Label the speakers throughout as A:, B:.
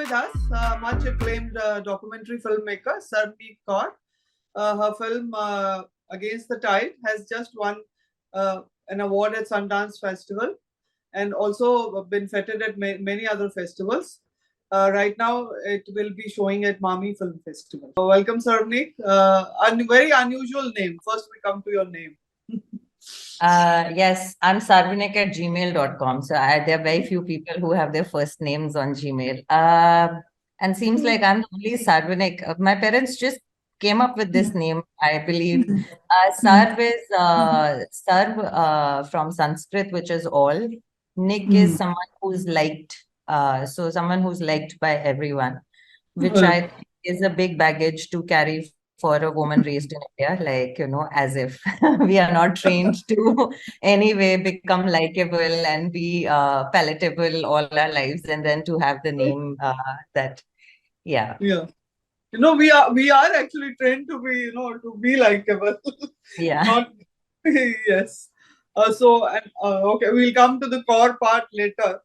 A: with us much acclaimed documentary filmmaker Sarvnik Kaur. Her film Against the Tide has just won an award at Sundance Festival and also been feted at many other festivals. Right now, it will be showing at Mami Film Festival. Welcome, Sarvnik. Very unusual name. First, we come to your name.
B: Yes, I'm sarvnik@gmail.com. So there are very few people who have their first names on Gmail. And seems like I'm the only Sarvnik. My parents just came up with this name, I believe. Sarv is Sarv from Sanskrit, which is all. Nik is someone who's liked. So someone who's liked by everyone, which I think is a big baggage to carry for a woman raised in India, like, as if we are not trained to anyway become likable and be palatable all our lives, and then to have the name that, yeah.
A: Yeah. We are actually trained to be, to be likable.
B: Yeah.
A: Not, yes. Okay, we'll come to the core part later.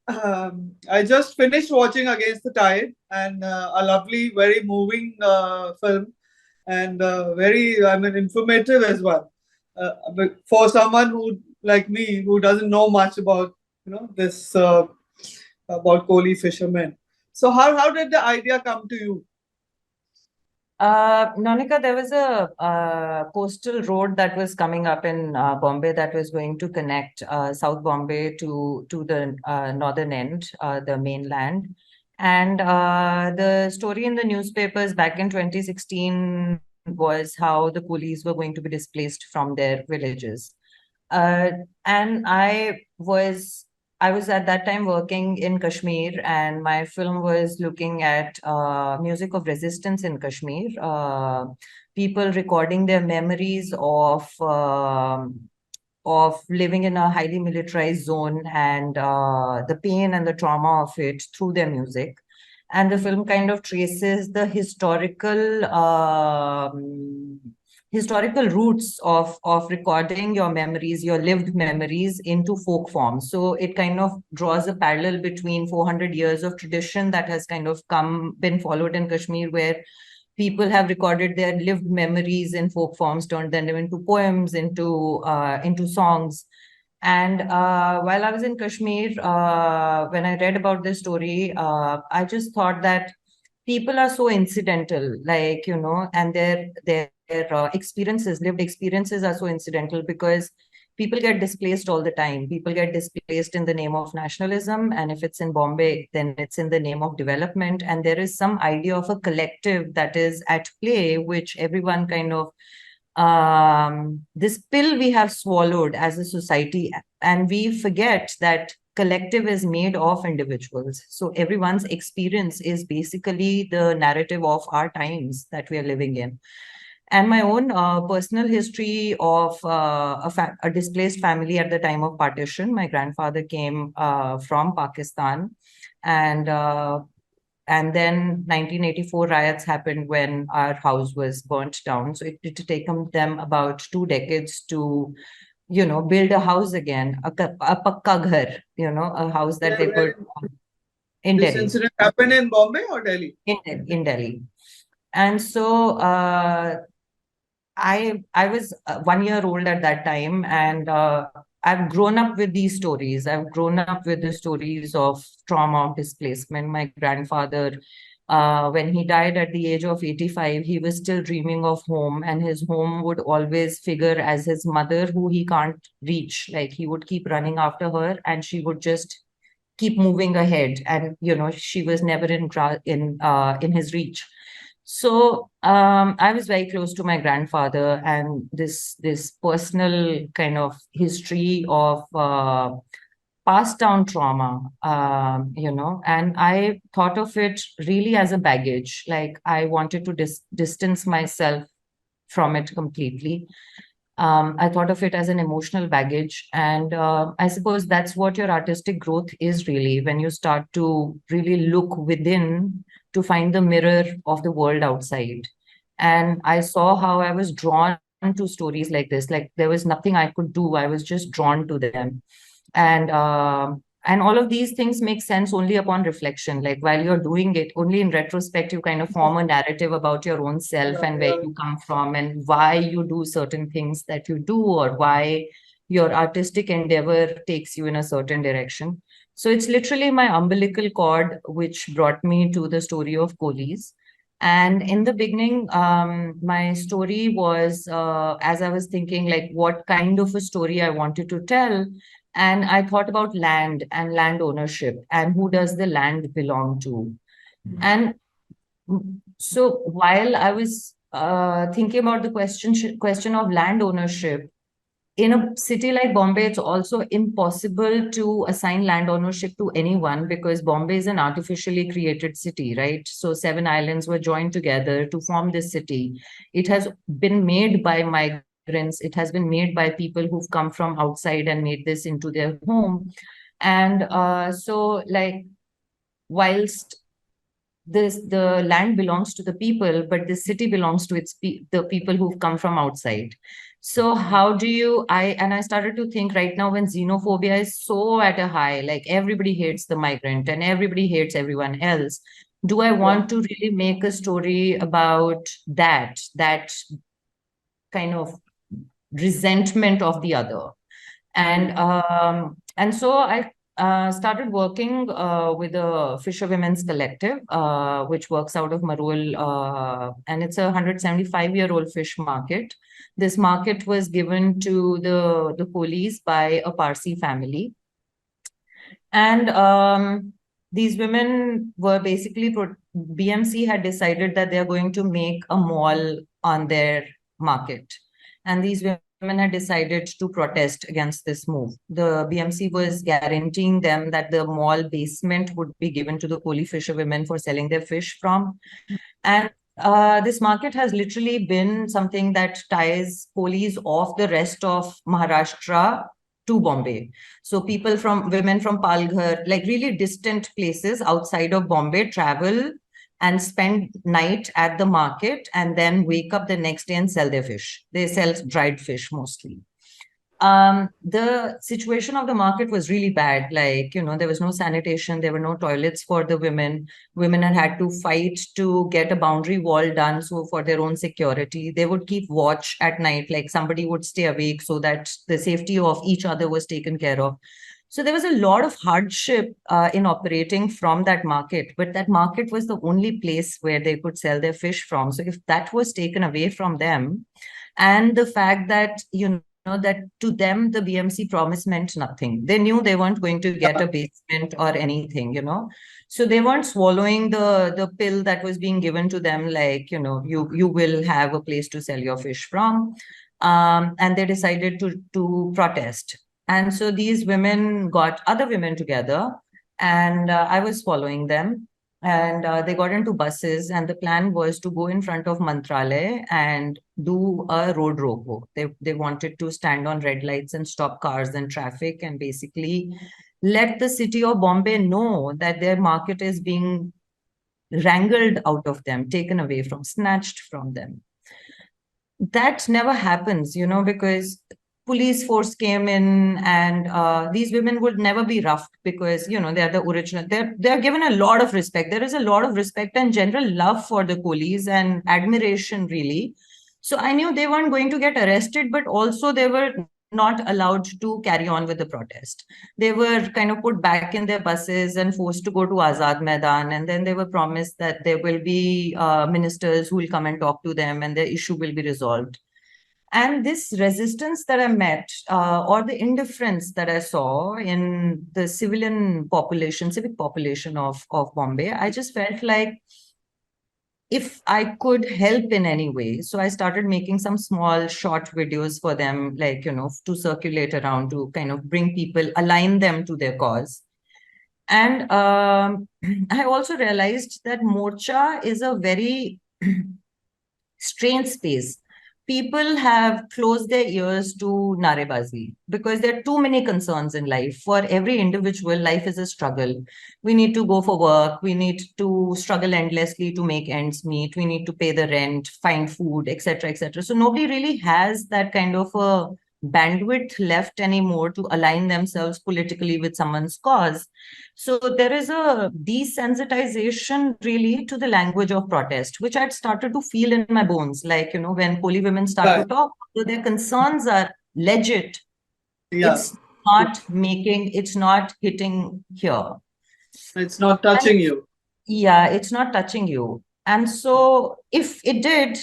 A: I just finished watching Against the Tide, and a lovely, very moving film, and very, informative as well. But for someone who, like me, who doesn't know much about, this about Koli fishermen. So how did the idea come to you?
B: Nonika, there was a coastal road that was coming up in Bombay that was going to connect South Bombay to the northern end, the mainland. And the story in the newspapers back in 2016 was how the coolies were going to be displaced from their villages. And I was at that time working in Kashmir, and my film was looking at music of resistance in Kashmir. People recording their memories of living in a highly militarized zone, and the pain and the trauma of it through their music. And the film kind of traces the historical roots of recording your memories, your lived memories, into folk form. So it kind of draws a parallel between 400 years of tradition that has kind of been followed in Kashmir, where people have recorded their lived memories in folk forms, turned them into poems, into songs. And while I was in Kashmir, when I read about this story, I just thought that people are so incidental, like, and their experiences, lived experiences, are so incidental, because people get displaced all the time. People get displaced in the name of nationalism, and if it's in Bombay, then it's in the name of development. And there is some idea of a collective that is at play, which everyone kind of this pill we have swallowed as a society, and we forget that collective is made of individuals. So everyone's experience is basically the narrative of our times that we are living in. And my own personal history of a displaced family at the time of partition. My grandfather came from Pakistan, and then 1984 riots happened when our house was burnt down. So it did take them about 2 decades to, build a house again, a pakka ghar, a house that they put in
A: This
B: Delhi.
A: incident happened in Bombay or Delhi?
B: In Delhi. And so I was 1 year old at that time, and I've grown up with these stories. I've grown up with the stories of trauma, of displacement. My grandfather, when he died at the age of 85, he was still dreaming of home, and his home would always figure as his mother, who he can't reach. Like, he would keep running after her, and she would just keep moving ahead, and she was never in his reach. So I was very close to my grandfather, and this personal kind of history of passed down trauma, and I thought of it really as a baggage. Like, I wanted to distance myself from it completely. I thought of it as an emotional baggage. And I suppose that's what your artistic growth is, really, when you start to really look within to find the mirror of the world outside. And I saw how I was drawn to stories like this. Like, there was nothing I could do. I was just drawn to them. And And all of these things make sense only upon reflection. Like while you're doing it, only in retrospect, you kind of form a narrative about your own self and where you come from and why you do certain things that you do, or why your artistic endeavor takes you in a certain direction. So it's literally my umbilical cord which brought me to the story of Koli's. And in the beginning, my story was, as I was thinking, like what kind of a story I wanted to tell. And I thought about land and land ownership and who does the land belong to. And so while I was thinking about the question of land ownership, in a city like Bombay, it's also impossible to assign land ownership to anyone because Bombay is an artificially created city, right? So 7 islands were joined together to form this city. It has been made by migrants. It has been made by people who've come from outside and made this into their home. And so, like, whilst the land belongs to the people, but the city belongs to the people who've come from outside. So how do you I started to think right now when xenophobia is so at a high, like everybody hates the migrant and everybody hates everyone else. Do I want to really make a story about that kind of resentment of the other? And so I started working with a fisherwomen's collective, which works out of Marul, and it's a 175-year-old fish market. This market was given to the Kolis by a Parsi family. And these women were basically, BMC had decided that they're going to make a mall on their market. And these women had decided to protest against this move. The BMC was guaranteeing them that the mall basement would be given to the Koli fisherwomen for selling their fish from. And this market has literally been something that ties Kolis off the rest of Maharashtra to Bombay. So women from Palghar, like really distant places outside of Bombay, travel and spend night at the market and then wake up the next day and sell their fish. They sell dried fish mostly. The situation of the market was really bad. Like, there was no sanitation, there were no toilets for the women. Women had to fight to get a boundary wall done, so for their own security. They would keep watch at night, like somebody would stay awake so that the safety of each other was taken care of. So there was a lot of hardship in operating from that market, but that market was the only place where they could sell their fish from. So if that was taken away from them, and the fact that, that to them, the BMC promise meant nothing. They knew they weren't going to get a basement or anything, So they weren't swallowing the pill that was being given to them, like, you will have a place to sell your fish from. And they decided to protest. And so these women got other women together, and I was following them. And they got into buses, and the plan was to go in front of Mantralaya and do a road roko. They wanted to stand on red lights and stop cars and traffic and basically let the city of Bombay know that their market is being wrangled out of them, taken away from, snatched from them. That never happens, because police force came in, and these women would never be roughed because, they're the original. They're given a lot of respect. There is a lot of respect and general love for the Kolis and admiration, really. So I knew they weren't going to get arrested, but also they were not allowed to carry on with the protest. They were kind of put back in their buses and forced to go to Azad Maidan. And then they were promised that there will be ministers who will come and talk to them and their issue will be resolved. And this resistance that I met, or the indifference that I saw in the civic population of Bombay, I just felt like if I could help in any way. So I started making some small short videos for them, like, to circulate around, to kind of bring people, align them to their cause. And I also realized that Morcha is a very strange space. People have closed their ears to narebazi because there are too many concerns in life. For every individual, life is a struggle. We need to go for work. We need to struggle endlessly to make ends meet. We need to pay the rent, find food, etc., etc. So nobody really has that kind of a bandwidth left anymore to align themselves politically with someone's cause. So there is a desensitization really to the language of protest, which I'd started to feel in my bones. Like, when Koli women start to
A: Right.
B: talk, so their concerns are legit.
A: Yeah.
B: It's it's not hitting here.
A: It's not
B: And
A: touching you.
B: yeah, it's not touching you. And so, if it did,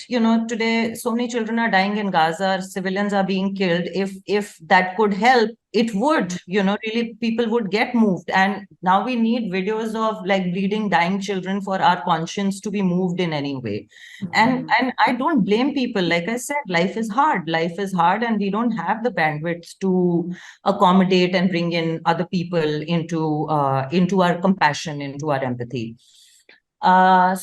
B: today so many children are dying in Gaza, civilians are being killed. If that could help, it would, really people would get moved. And now we need videos of like bleeding, dying children for our conscience to be moved in any way. And I don't blame people. Like I said, life is hard, and we don't have the bandwidth to accommodate and bring in other people into our compassion, into our empathy. While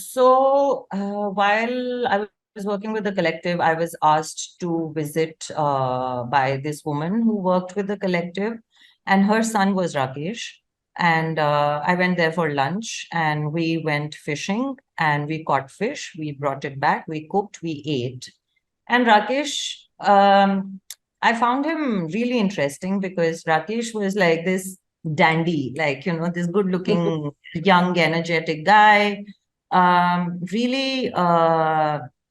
B: I was working with the collective, I was asked to visit by this woman who worked with the collective, and her son was Rakesh. And I went there for lunch, and we went fishing, and we caught fish. We brought it back, we cooked, we ate. And Rakesh, I found him really interesting because Rakesh was like this dandy, like, this good looking, young, energetic guy, really,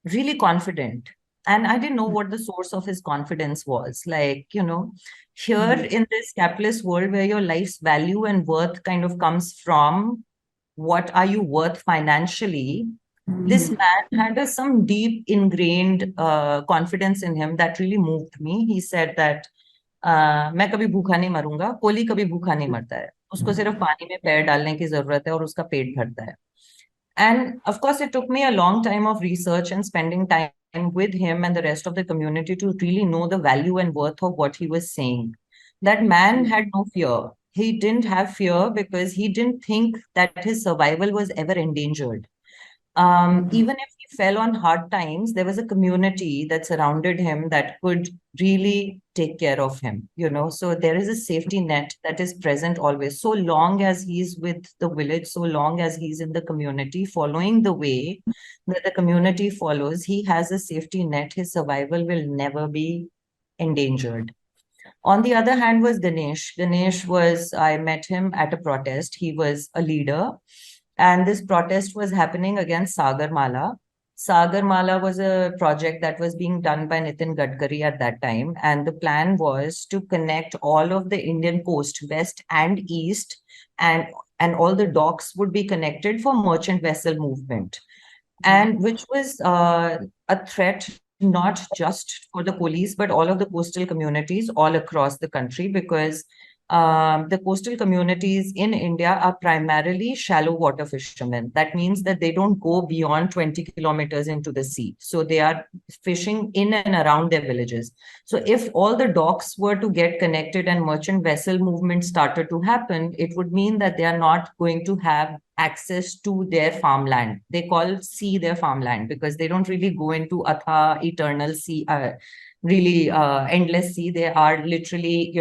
B: really confident. And I didn't know what the source of his confidence was. Like, here in this capitalist world where your life's value and worth kind of comes from what are you worth financially, this man had some deep ingrained confidence in him that really moved me. He said that मैं कभी भूखा नहीं मरूंगा, कोली कभी भूखा नहीं मरता है, उसको सिर्फ पानी में पैर डालने की जरूरत है और उसका पेट भरता है. And of course, it took me a long time of research and spending time with him and the rest of the community to really know the value and worth of what he was saying. That man had no fear. He didn't have fear because he didn't think that his survival was ever endangered. Even if he fell on hard times, there was a community that surrounded him that could really take care of him, So there is a safety net that is present always. So long as he's with the village, so long as he's in the community, following the way that the community follows, he has a safety net. His survival will never be endangered. On the other hand was Ganesh. I met him at a protest. He was a leader. And this protest was happening against Sagarmala. Sagarmala was a project that was being done by Nitin Gadkari at that time. And the plan was to connect all of the Indian coast, west and east, and all the docks would be connected for merchant vessel movement. And which was a threat not just for the police, but all of the coastal communities all across the country, because the coastal communities in India are primarily shallow water fishermen. That means that they don't go beyond 20 kilometers into the sea. So they are fishing in and around their villages. So if all the docks were to get connected and merchant vessel movement started to happen, it would mean that they are not going to have access to their farmland. They call sea their farmland because they don't really go into Atha, eternal sea, really endless sea. They are literally,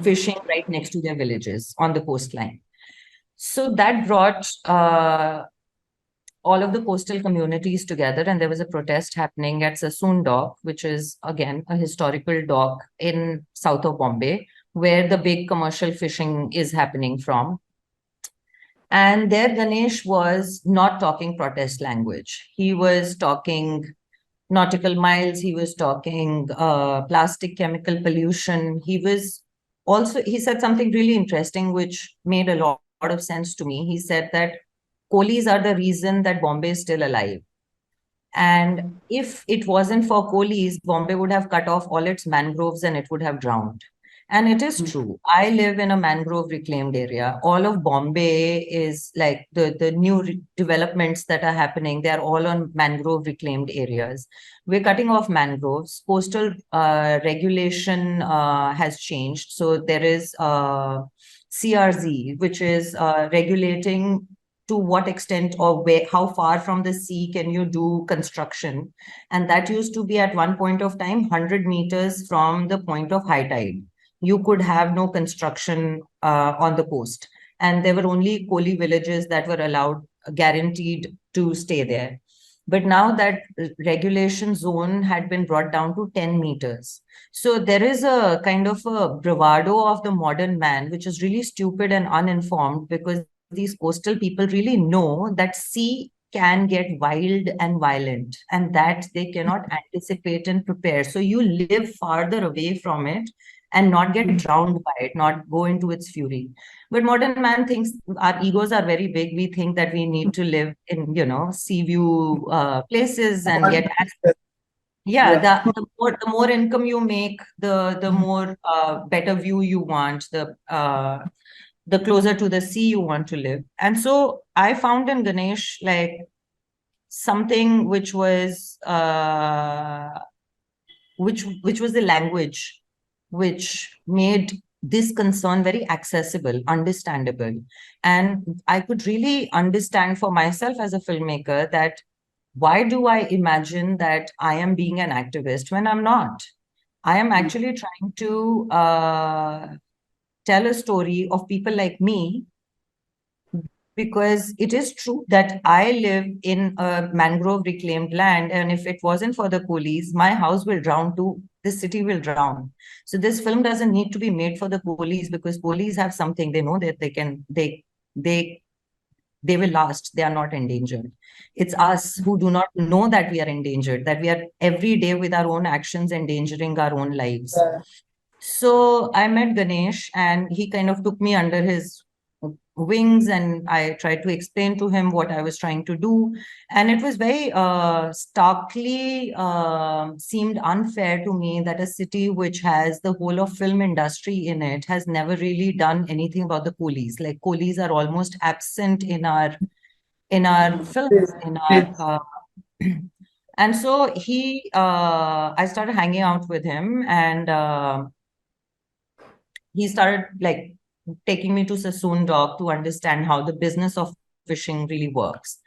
B: fishing right next to their villages on the coastline. So that brought all of the coastal communities together, and there was a protest happening at Sassoon Dock, which is again a historical dock in south of Bombay, where the big commercial fishing is happening from. And there Ganesh was not talking protest language. He was talking nautical miles. He was talking plastic chemical pollution. He said something really interesting, which made a lot of sense to me. He said that coolies are the reason that Bombay is still alive. And if it wasn't for coolies, Bombay would have cut off all its mangroves and it would have drowned. And it is true. I live in a mangrove reclaimed area. All of Bombay is like the new developments that are happening. They are all on mangrove reclaimed areas. We're cutting off mangroves. Coastal regulation has changed. So there is CRZ, which is regulating to what extent or where, how far from the sea can you do construction. And that used to be at one point of time, 100 meters from the point of high tide. You could have no construction on the coast. And there were only Koli villages that were allowed, guaranteed to stay there. But now that regulation zone had been brought down to 10 meters. So there is a kind of a bravado of the modern man, which is really stupid and uninformed, because these coastal people really know that sea can get wild and violent, and that they cannot anticipate and prepare. So you live farther away from it and not get drowned by it, not go into its fury. But modern man thinks our egos are very big. We think that we need to live in, sea view places and get access. Yeah,
A: Yeah.
B: the more income you make, the more better view you want, the closer to the sea you want to live. And so I found in Ganesh like something which was the language which made this concern very accessible, understandable. And I could really understand for myself as a filmmaker that why do I imagine that I am being an activist when I'm not? I am actually trying to tell a story of people like me, because it is true that I live in a mangrove reclaimed land, and if it wasn't for the coolies, my house will drown too. This city will drown. So this film doesn't need to be made for the coolies, because coolies have something. They know that they they will last. They are not endangered. It's us who do not know that we are endangered, that we are every day with our own actions endangering our own lives. So I met Ganesh, and he kind of took me under his wings, and I tried to explain to him what I was trying to do. And it was very starkly seemed unfair to me that a city which has the whole of film industry in it has never really done anything about the coolies. Like coolies are almost absent in our films, in our
A: Yes.
B: and so I started hanging out with him, and he started like taking me to Sassoon Dock to understand how the business of fishing really works.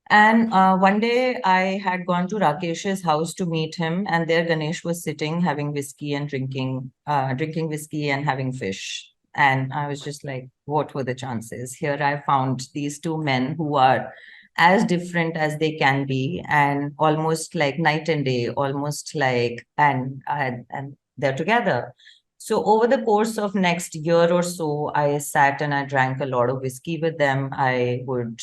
B: And one day I had gone to Rakesh's house to meet him, and there Ganesh was sitting having whiskey and drinking whiskey and having fish. And I was just like, what were the chances? Here I found these two men who are as different as they can be, and almost like night and day, almost like, and they're together. So over the course of next year or so, I sat and I drank a lot of whiskey with them. I would,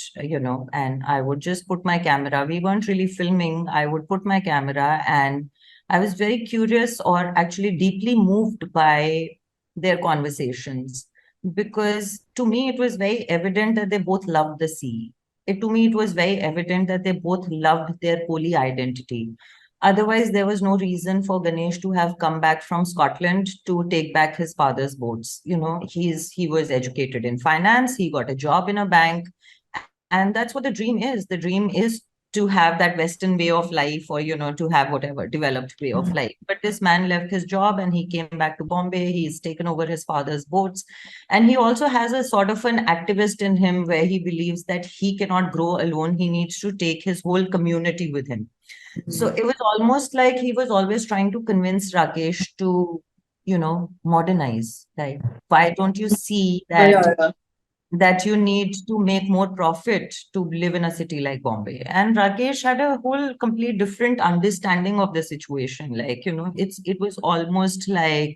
B: and I would just put my camera. We weren't really filming. I would put my camera, and I was very curious, or actually deeply moved by their conversations, because to me it was very evident that they both loved the sea. To me, it was very evident that they both loved their Koli identity. Otherwise, there was no reason for Ganesh to have come back from Scotland to take back his father's boats. He was educated in finance, he got a job in a bank, and that's what the dream is. The dream is to have that Western way of life, or to have whatever developed way of life. But this man left his job and he came back to Bombay. He's taken over his father's boats, and he also has a sort of an activist in him where he believes that he cannot grow alone. He needs to take his whole community with him. So it was almost like he was always trying to convince Rakesh to, modernize. Like, why don't you see that
A: Yeah, yeah.
B: you need to make more profit to live in a city like Bombay? And Rakesh had a whole complete different understanding of the situation. Like, it was almost like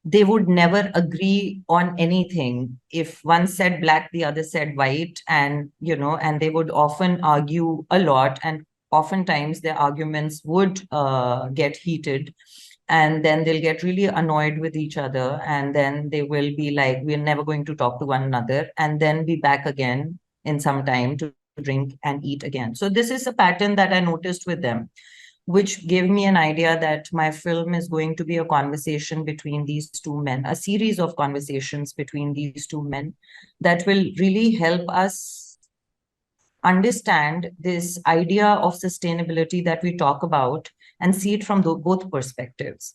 B: they would never agree on anything. If one said black, the other said white, and they would often argue a lot, and oftentimes their arguments would get heated, and then they'll get really annoyed with each other, and then they will be like, we're never going to talk to one another, and then be back again in some time to drink and eat again. So this is a pattern that I noticed with them, which gave me an idea that my film is going to be a conversation between these two men, a series of conversations between these two men that will really help us understand this idea of sustainability that we talk about and see it from both perspectives.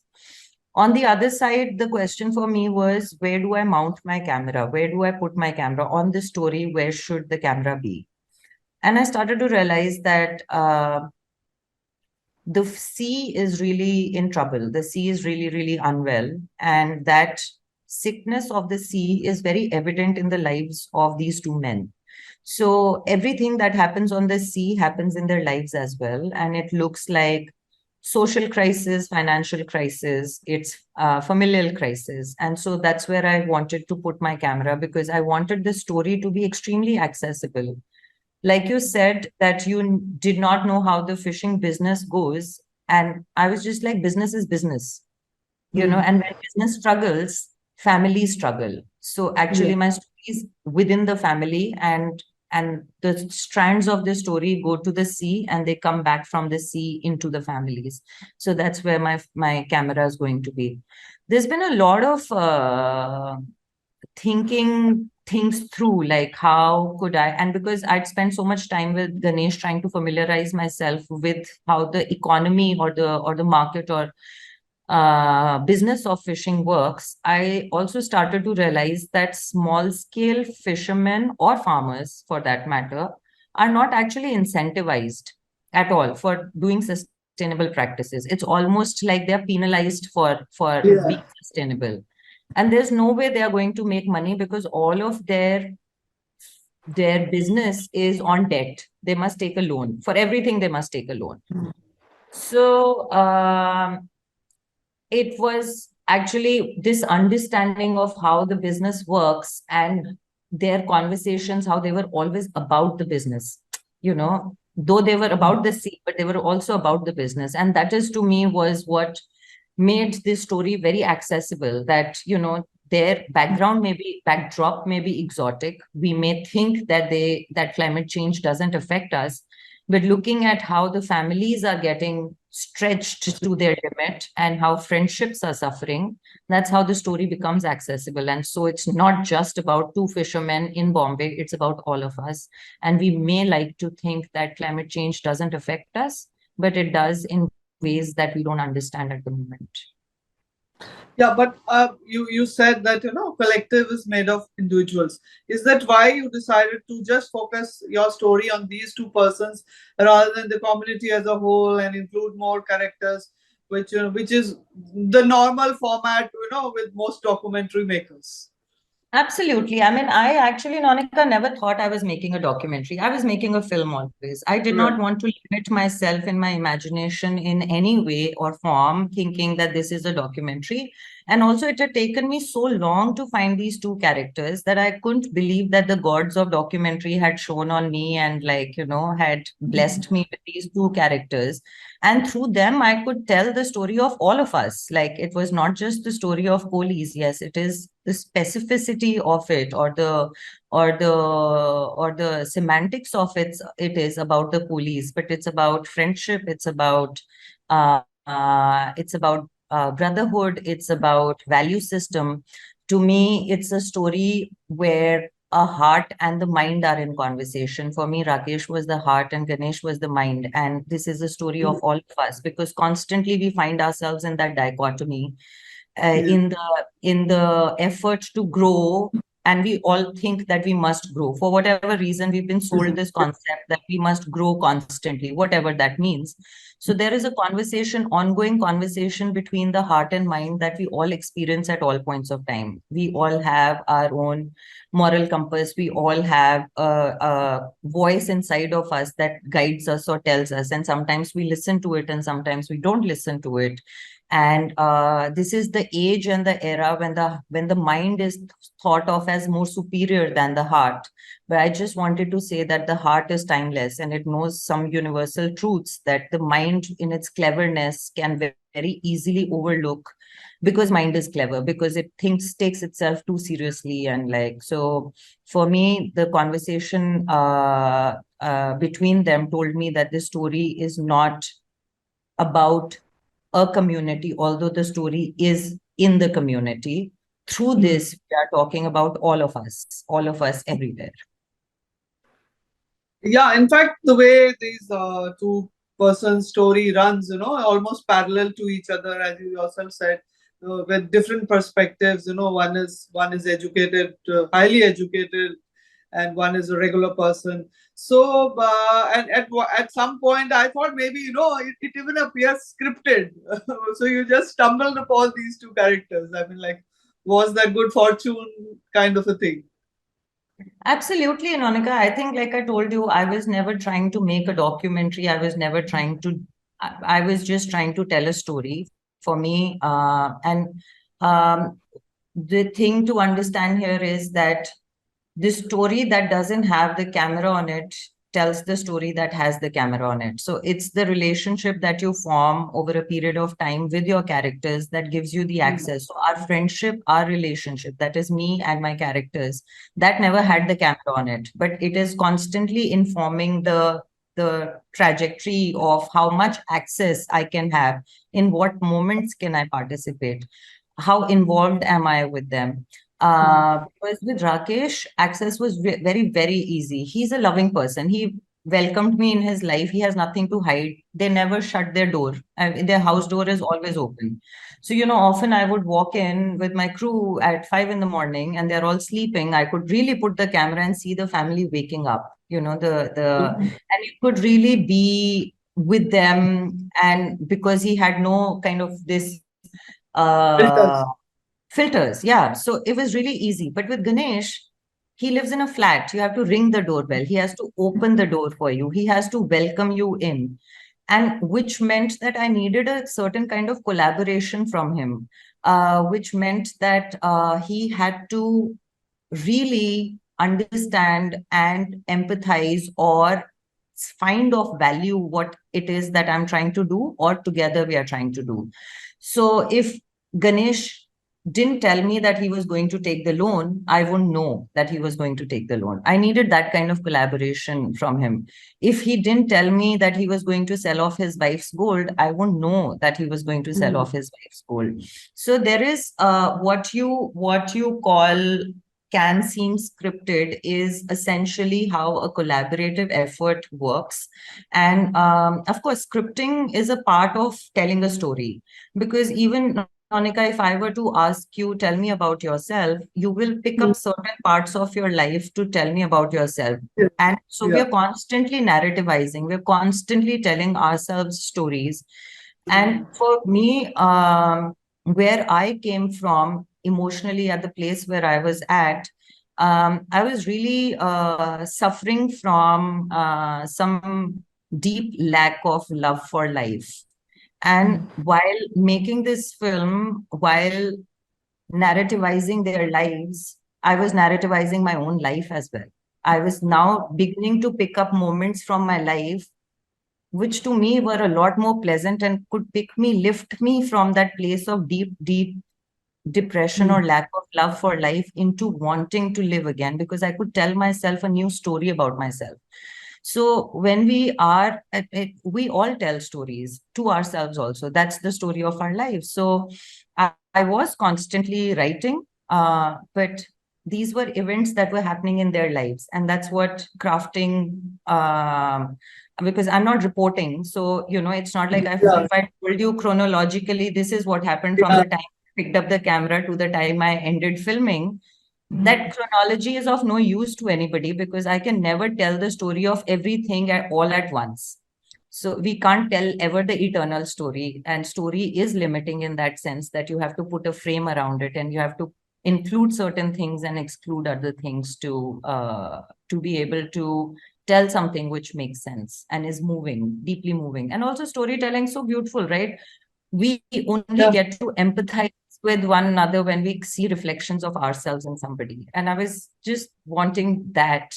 B: On the other side, the question for me was, where do I mount my camera? Where do I put my camera on the story? Where should the camera be? And I started to realize that the sea is really in trouble. The sea is really, really unwell. And that sickness of the sea is very evident in the lives of these two men. So everything that happens on the sea happens in their lives as well. And it looks like social crisis, financial crisis, it's familial crisis. And so that's where I wanted to put my camera, because I wanted the story to be extremely accessible. Like you said, that you did not know how the fishing business goes. And I was just like, business is business,
A: Hmm.
B: and when business struggles, families struggle. So
A: Yeah.
B: actually, my story is within the family, and the strands of the story go to the sea and they come back from the sea into the families. So that's where my camera is going to be. There's been a lot of thinking things through, like how could I, and because I'd spent so much time with Ganesh trying to familiarize myself with how the economy or the market or business of fishing works, I also started to realize that small scale fishermen or farmers, for that matter, are not actually incentivized at all for doing sustainable practices. It's almost like they're penalized for being
A: Yeah.
B: sustainable. And there's no way they are going to make money, because all of their business is on debt. They must take a loan. For everything, they must take a loan. So it was actually this understanding of how the business works, and their conversations, how they were always about the business, though they were about the sea, but they were also about the business. And that is, to me, was what made this story very accessible, that their backdrop may be exotic. We may think that climate change doesn't affect us, but looking at how the families are getting stretched to their limit and how friendships are suffering, that's how the story becomes accessible. And so it's not just about two fishermen in Bombay, it's about all of us. And we may like to think that climate change doesn't affect us, but it does in ways that we don't understand at the moment.
A: Yeah, but you said that collective is made of individuals. Is that why you decided to just focus your story on these two persons rather than the community as a whole and include more characters, which is the normal format with most documentary makers?
B: Absolutely. I mean, I actually, Monica, never thought I was making a documentary. I was making a film always. I did not
A: Right.
B: want to limit myself in my imagination in any way or form, thinking that this is a documentary. And also, it had taken me so long to find these two characters that I couldn't believe that the gods of documentary had shown on me and, like, had blessed me with these two characters. And through them, I could tell the story of all of us. Like, it was not just the story of Kolis. Yes, it is the specificity of it, or the semantics of it is about the Kolis, but it's about friendship. It's about brotherhood. It's about value system. To me, it's a story where a heart and the mind are in conversation. For me, Rakesh was the heart and Ganesh was the mind. And this is a story of all of us, because constantly we find ourselves in that dichotomy,
A: Yeah.
B: in the effort to grow. And we all think that we must grow. For whatever reason, we've been sold this concept that we must grow constantly, whatever that means. So there is a ongoing conversation between the heart and mind that we all experience at all points of time. We all have our own moral compass. We all have a voice inside of us that guides us or tells us. And sometimes we listen to it and sometimes we don't listen to it. And this is the age and the era when the mind is thought of as more superior than the heart. But I just wanted to say that the heart is timeless and it knows some universal truths that the mind in its cleverness can very easily overlook, because mind is clever, because it takes itself too seriously. And, like, so for me, the conversation between them told me that this story is not about a community, although the story is in the community. Through this, we are talking about all of us everywhere.
A: Yeah, in fact, the way these two-person story runs, almost parallel to each other, as you yourself said, with different perspectives. One is educated, highly educated, and one is a regular person. So, and at some point, I thought maybe it even appears scripted. So you just stumbled upon these two characters. I mean, like, was that good fortune kind of a thing?
B: Absolutely, Monica. I think, like I told you, I was never trying to make a documentary. I was never trying to, I was just trying to tell a story for me. Um, the thing to understand here is that the story that doesn't have the camera on it tells the story that has the camera on it. So it's the relationship that you form over a period of time with your characters that gives you the
A: Mm,
B: access. So our friendship, our relationship, that is me and my characters, that never had
A: mm,
B: the camera on it, but it is constantly informing the trajectory of how much access I can have, in what moments can I participate, how involved am I with them.
A: mm,
B: Because with Rakesh, access was very, very easy. He's a loving person. He welcomed me in his life. He has nothing to hide. They never shut their door. Their house door is always open. So, often I would walk in with my crew at 5 in the morning and they're all sleeping. I could really put the camera and see the family waking up, and you could really be with them. And because he had no kind of this, uh,
A: filters.
B: filters, yeah. So it was really easy. But with Ganesh, he lives in a flat. You have to ring the doorbell. He has to open the door for you. He has to welcome you in. And which meant that I needed a certain kind of collaboration from him, which meant that he had to really understand and empathize or find of value what it is that I'm trying to do, or together we are trying to do. So if Ganesh didn't tell me that he was going to take the loan, I wouldn't know that he was going to take the loan. I needed that kind of collaboration from him. If he didn't tell me that he was going to sell off his wife's gold, I wouldn't know that he was going to sell
A: Mm,
B: off his wife's gold. So there is what you call can seem scripted is essentially how a collaborative effort works. And of course, scripting is a part of telling a story, because even Monica, if I were to ask you, tell me about yourself, you will pick
A: mm,
B: up certain parts of your life to tell me about yourself.
A: yeah,
B: And so we
A: yeah.
B: are constantly narrativizing, we're constantly telling ourselves stories. And
A: Mm,
B: for me, where I came from emotionally at the place where I was at, I was really suffering from some deep lack of love for life. And
A: mm,
B: while making this film, while narrativizing their lives, I was narrativizing my own life as well. I was now beginning to pick up moments from my life, which to me were a lot more pleasant and could lift me from that place of deep, deep depression or
A: mm.
B: lack of love for life into wanting to live again, because I could tell myself a new story about myself. So when we are at it, we all tell stories to ourselves also. That's the story of our lives. So I was constantly writing, but these were events that were happening in their lives. And that's what crafting, because I'm not reporting. So, it's not like
A: Yeah,
B: if I told you chronologically, this is what happened from
A: yeah.
B: the time I picked up the camera to the time I ended filming, that
A: Mm,
B: chronology is of no use to anybody, because I can never tell the story of everything at all at once. So we can't tell ever the eternal story, and story is limiting in that sense that you have to put a frame around it and you have to include certain things and exclude other things to be able to tell something which makes sense and is moving, deeply moving. And also storytelling so beautiful, right? We only
A: yeah.
B: get to empathize with one another when we see reflections of ourselves in somebody. And I was just wanting that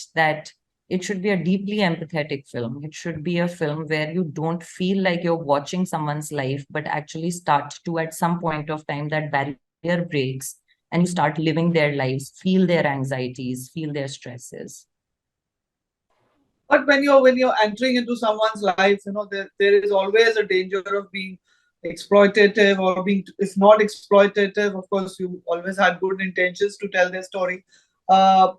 B: it should be a deeply empathetic film. It should be a film where you don't feel like you're watching someone's life, but actually start to, at some point of time, that barrier breaks and you start living their lives, feel their anxieties, feel their stresses.
A: But when you're entering into someone's life, there is always a danger of being exploitative or being, if not exploitative, of course you always had good intentions to tell their story.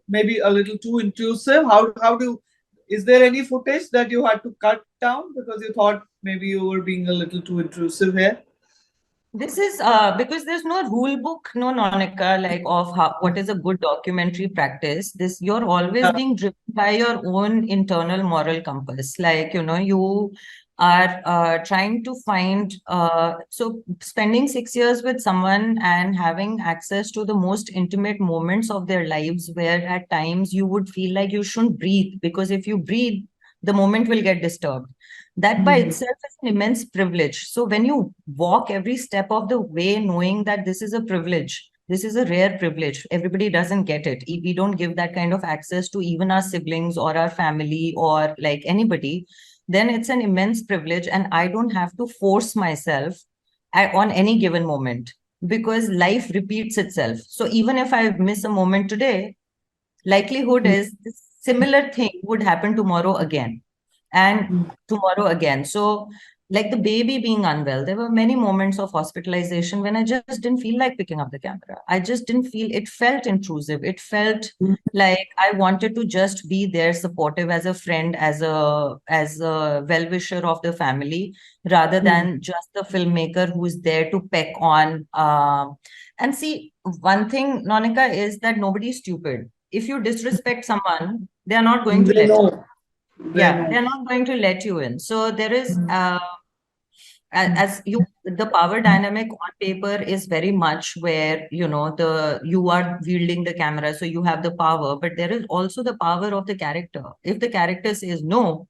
A: Maybe a little too intrusive. How do is there any footage that you had to cut down because you thought maybe you were being a little too intrusive here?
B: This is because there's no rule book, no, Monica, like of what is a good documentary practice. This you're always
A: Yeah.
B: being driven by your own internal moral compass. Like, you are trying to find, so spending 6 years with someone and having access to the most intimate moments of their lives, where at times you would feel like you shouldn't breathe, because if you breathe, the moment will get disturbed. That by itself is an immense privilege. So when you walk every step of the way knowing that this is a privilege, this is a rare privilege, everybody doesn't get it. We don't give that kind of access to even our siblings or our family or like anybody, then it's an immense privilege. And I don't have to force myself on any given moment, because life repeats itself. So even if I miss a moment today, likelihood is this similar thing would happen tomorrow again and tomorrow again. So, like the baby being unwell, there were many moments of hospitalization when I just didn't feel like picking up the camera. I just didn't feel, it felt intrusive. It felt like I wanted to just be there, supportive as a friend, as a well-wisher of the family, rather than just the filmmaker who's there to peck on. And see, one thing, Nonika, is that nobody's stupid. If you disrespect someone, they are not going to
A: They
B: let you.
A: know. They
B: Yeah,
A: know.
B: they're not going to let you in. So there is, as you, the power dynamic on paper is very much where, you are wielding the camera, so you have the power, but there is also the power of the character. If the character says no,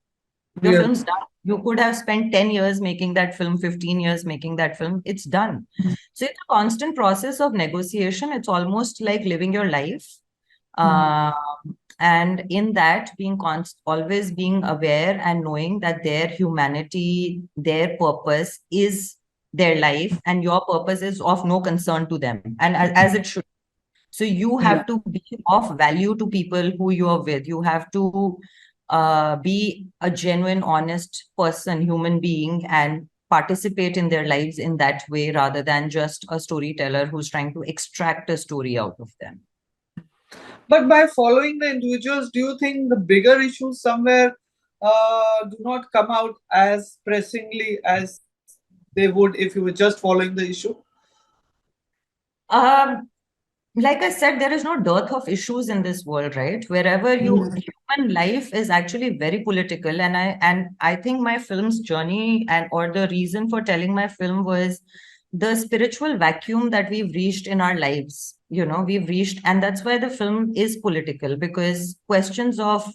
B: your
A: Yes.
B: film's done. You could have spent 10 years making that film, 15 years making that film. It's done. So it's a constant process of negotiation. It's almost like living your life. Um, and in that, being always being aware and knowing that their humanity, their purpose is their life, and your purpose is of no concern to them, and as it should. So you
A: Yeah.
B: have to be of value to people who you are with. You have to be a genuine, honest person, human being, and participate in their lives in that way, rather than just a storyteller who's trying to extract a story out of them.
A: But by following the individuals, do you think the bigger issues somewhere do not come out as pressingly as they would if you were just following the issue?
B: Um, like I said, there is no dearth of issues in this world, right? Wherever human life is actually very political, and I think my film's journey and or the reason for telling my film was the spiritual vacuum that we've reached in our lives. We've reached, and that's why the film is political, because questions of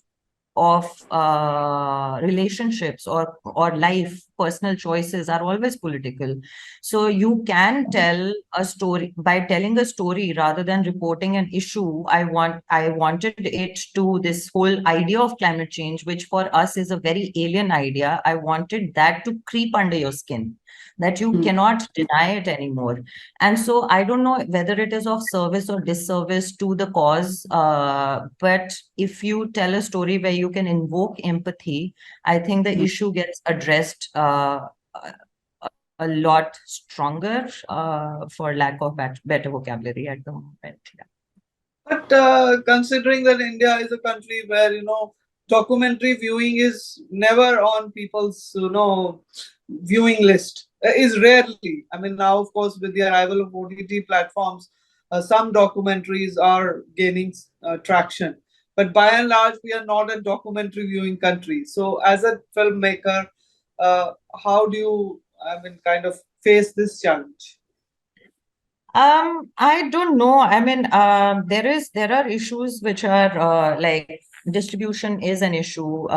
B: relationships or life, personal choices are always political. So you can tell a story by telling a story rather than reporting an issue. I wanted it to this whole idea of climate change, which for us is a very alien idea. I wanted that to creep under your skin, that you cannot deny it anymore. And so I don't know whether it is of service or disservice to the cause, but if you tell a story where you can invoke empathy, I think the issue gets addressed a lot stronger, for lack of better vocabulary at the moment. Yeah.
A: But considering that India is a country where documentary viewing is never on people's viewing list, is rarely. I mean, now of course with the arrival of OTT platforms, some documentaries are gaining traction. But by and large, we are not a documentary viewing country. So, as a filmmaker, how do you, I mean, kind of face this challenge?
B: I don't know. I mean, there are issues which are like distribution is an issue.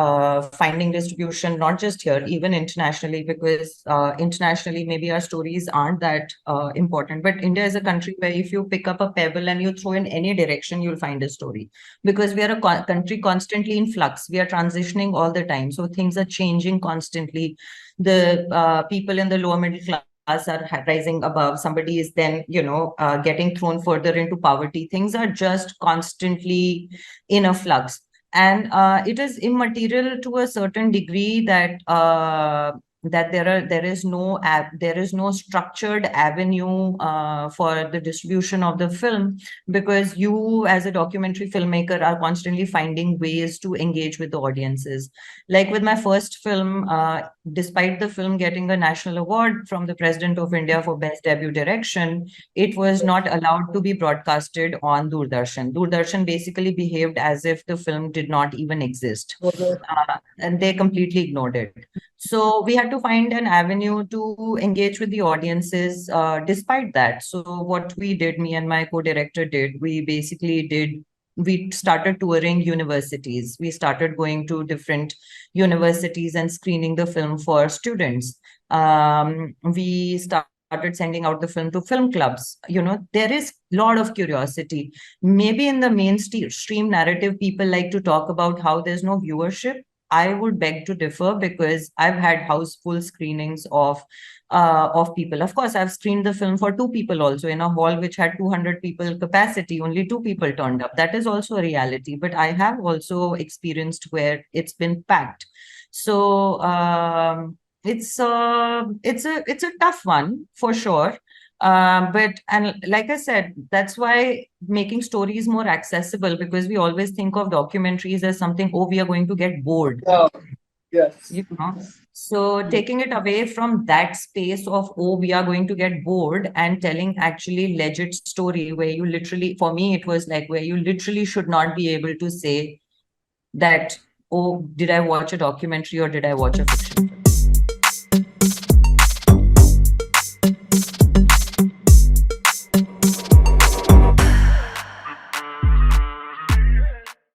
B: Finding distribution, not just here, even internationally, because internationally maybe our stories aren't that important. But India is a country where if you pick up a pebble and you throw in any direction, you'll find a story, because we are a country constantly in flux. We are transitioning all the time, so things are changing constantly. The people in the lower middle class are rising above, somebody is then getting thrown further into poverty. Things are just constantly in a flux, and it is immaterial to a certain degree that there is no structured avenue for the distribution of the film, because you as a documentary filmmaker are constantly finding ways to engage with the audiences. Like with my first film, despite the film getting a national award from the President of India for Best Debut Direction, it was not allowed to be broadcasted on Doordarshan. Doordarshan basically behaved as if the film did not even exist,
A: Okay.
B: and they completely ignored it. So we had to find an avenue to engage with the audiences despite that. So what we did, me and my co-director did, we started touring universities. We started going to different universities and screening the film for students. We started sending out the film to film clubs. There is a lot of curiosity. Maybe in the mainstream narrative, people like to talk about how there's no viewership. I would beg to differ, because I've had houseful screenings of people. Of course, I've screened the film for 2 people also in a hall which had 200 people capacity. Only 2 people turned up. That is also a reality. But I have also experienced where it's been packed. So it's a tough one for sure. But like I said, that's why making stories more accessible, because we always think of documentaries as something, oh, we are going to get bored.
A: Yes.
B: So taking it away from that space of, oh, we are going to get bored, and telling actually legit story where you literally, for me, it was like where you literally should not be able to say that, oh, did I watch a documentary or did I watch a fiction?